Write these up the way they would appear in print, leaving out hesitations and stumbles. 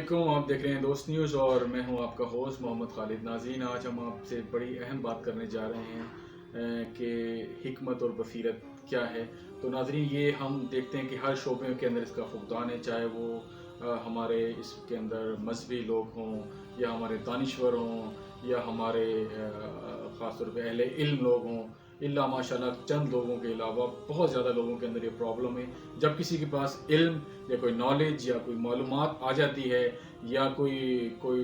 अस्सलामुअलैकुम। आप देख रहे हैं दोस्त न्यूज़ और मैं हूं आपका होस्ट मोहम्मद खालिद नाज़रीन। आज हम आपसे बड़ी अहम बात करने जा रहे हैं कि हिकमत और बसीरत क्या है। तो नाज़रीन, ये हम देखते हैं कि हर शोबे के अंदर इसका फुकदान है, चाहे वो हमारे इसके अंदर मजहबी लोग हों या हमारे दानिश्वर हों या हमारे ख़ास तौर पे अहले इल्म लोग हों। इल्ला माशाल्लाह चंद लोगों के अलावा बहुत ज़्यादा लोगों के अंदर ये प्रॉब्लम है। जब किसी के पास इल्म या कोई नॉलेज या कोई मालूमात आ जाती है या कोई कोई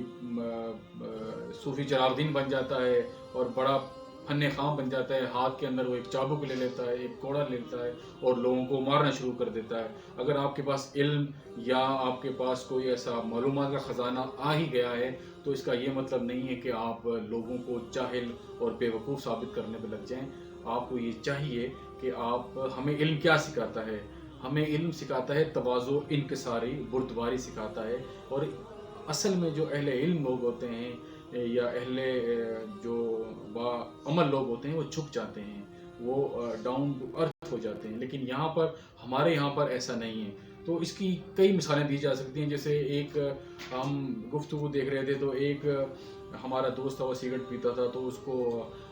सूफी जलालुद्दीन बन जाता है और बड़ा फन्ने खाम बन जाता है, हाथ के अंदर वो एक चाबुक ले लेता है, एक कोड़ा ले लेता है और लोगों को मारना शुरू कर देता है। अगर आपके पास इल्म या आपके पास कोई ऐसा मालूमात का ख़जाना आ ही गया है तो इसका ये मतलब नहीं है कि आप लोगों को जाहिल और बेवकूफ़ साबित करने पर लग जाएं। आपको ये चाहिए कि हमें इल्म क्या सिखाता है। हमें इल्म सिखाता है तवाज़ु, इनकिसारी, बुर्दबारी सिखाता है। और असल में जो अहले इल्म लोग होते हैं या अहले जो बाअमल लोग होते हैं वो झुक जाते हैं, वो डाउन टू अर्थ हो जाते हैं। लेकिन यहाँ पर हमारे यहाँ पर ऐसा नहीं है। तो इसकी कई मिसालें दी जा सकती हैं। जैसे एक हम गुफ्तगू देख रहे थे तो एक हमारा दोस्त था, वो सिगरेट पीता था, तो उसको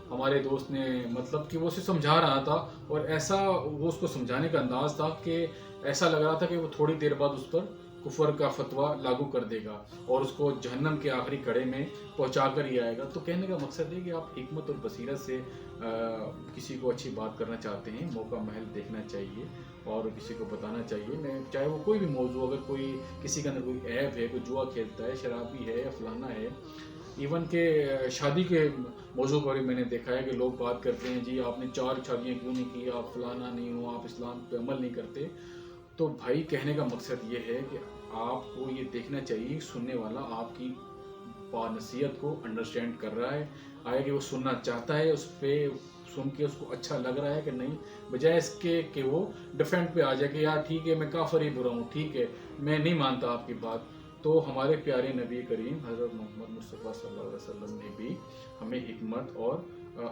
हमारे दोस्त ने मतलब कि वो उसे समझा रहा था और ऐसा वो उसको समझाने का अंदाज़ था कि ऐसा लग रहा था कि वो थोड़ी देर बाद उस पर कुफर का फतवा लागू कर देगा और उसको जहन्नम के आखिरी कड़े में पहुंचा कर ही आएगा। तो कहने का मकसद है कि आप हिकमत और बसीरत से किसी को अच्छी बात करना चाहते हैं, मौका महल देखना चाहिए और किसी को बताना चाहिए। मैं चाहे वो कोई भी मौजू, अगर कोई किसी के अंदर कोई ऐप है, कोई जुआ खेलता है, शराबी है या फलाना है, इवन के शादी के मौजू पर भी मैंने देखा है कि लोग बात करते हैं, जी आपने 4 शादियाँ क्यों नहीं की, आप फलाना नहीं हो, आप इस्लाम पे अमल नहीं करते। तो भाई कहने का मकसद ये है कि आपको ये देखना चाहिए सुनने वाला आपकी नसीहत को अंडरस्टैंड कर रहा है कि वो सुनना चाहता है, उस पर सुन के उसको अच्छा लग रहा है कि नहीं, बजाय इसके कि वो डिफेंड पे आ जाए कि यार ठीक है मैं काफर ही बुरा हूँ, ठीक है मैं नहीं मानता आपकी बात। तो हमारे प्यारे नबी करीम हज़रत मोहम्मद मुस्तफ़ा सल्लल्लाहु अलैहि वसल्लम ने भी हमें हिकमत और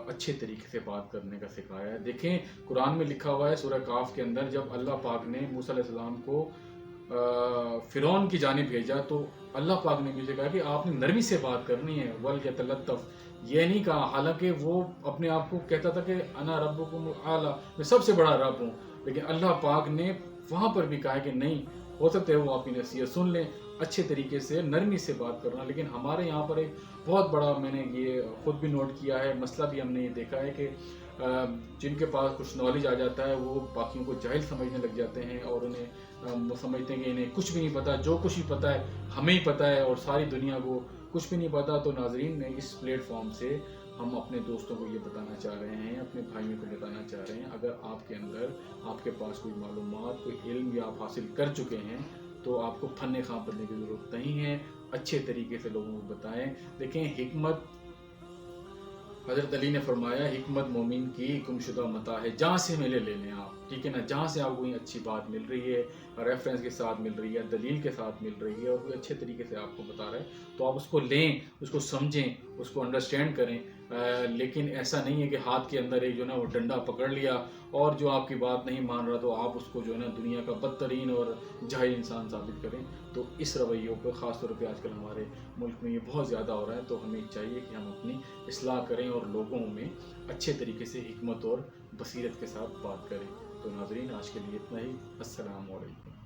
अच्छे तरीके से बात करने का सिखाया है। देखें कुरान में लिखा हुआ है सूरह काफ के अंदर, जब अल्लाह पाक ने मूसा अलैहि सलाम को फ़िरौन की जानिब भेजा तो अल्लाह पाक ने मुझे कहा कि आपने नरमी से बात करनी है, वल यतलत्तफ, ये नहीं कहा। हालांकि वो अपने आप को कहता था कि अना रब्बुकुम आला, मैं सबसे बड़ा रब हूँ, लेकिन अल्लाह पाक ने वहाँ पर भी कहा कि नहीं, हो सकता है वो आपकी नसीहत सुन लें, अच्छे तरीके से नरमी से बात करना। लेकिन हमारे यहाँ पर एक बहुत बड़ा, मैंने ये ख़ुद भी नोट किया है, मसला भी हमने ये देखा है कि जिनके पास कुछ नॉलेज आ जाता है वो बाकियों को जाहिल समझने लग जाते हैं और उन्हें वो समझते हैं कि इन्हें कुछ भी नहीं पता, जो कुछ भी पता है हमें ही पता है और सारी दुनिया को कुछ भी नहीं पता। तो नाजरीन, मैं इस प्लेटफॉर्म से हम अपने दोस्तों को ये बताना चाह रहे हैं, अपने भाइयों को बताना चाह रहे हैं, अगर आपके अंदर आपके पास कोई मालूमात, कोई इल्म या आप हासिल कर चुके हैं तो आपको फन्ने खां बनने की ज़रूरत नहीं है, अच्छे तरीके से लोगों को बताएं। देखें, हिकमत, हज़रत अली ने फरमाया, हिकमत मोमिन की गुमशुदा मता है, जहाँ से मिले ले लें आप, ठीक है ना। जहाँ से आपको कोई अच्छी बात मिल रही है, रेफरेंस के साथ मिल रही है, दलील के साथ मिल रही है और कोई अच्छे तरीके से आपको बता रहा है तो आप उसको लें, उसको समझें, उसको अंडरस्टैंड करें। लेकिन ऐसा नहीं है कि हाथ के अंदर एक जो ना वो डंडा पकड़ लिया और जो आपकी बात नहीं मान रहा तो आप उसको जो है ना दुनिया का बदतरीन और जाहिल इंसान साबित करें। तो इस रवैयों पर ख़ास तौर पे आजकल हमारे मुल्क में ये बहुत ज़्यादा हो रहा है। तो हमें चाहिए कि हम अपनी इस्लाह करें और लोगों में अच्छे तरीके से हिकमत और बसीरत के साथ बात करें। तो नाज़रीन, आज के लिए इतना ही। अस्सलाम वालेकुम।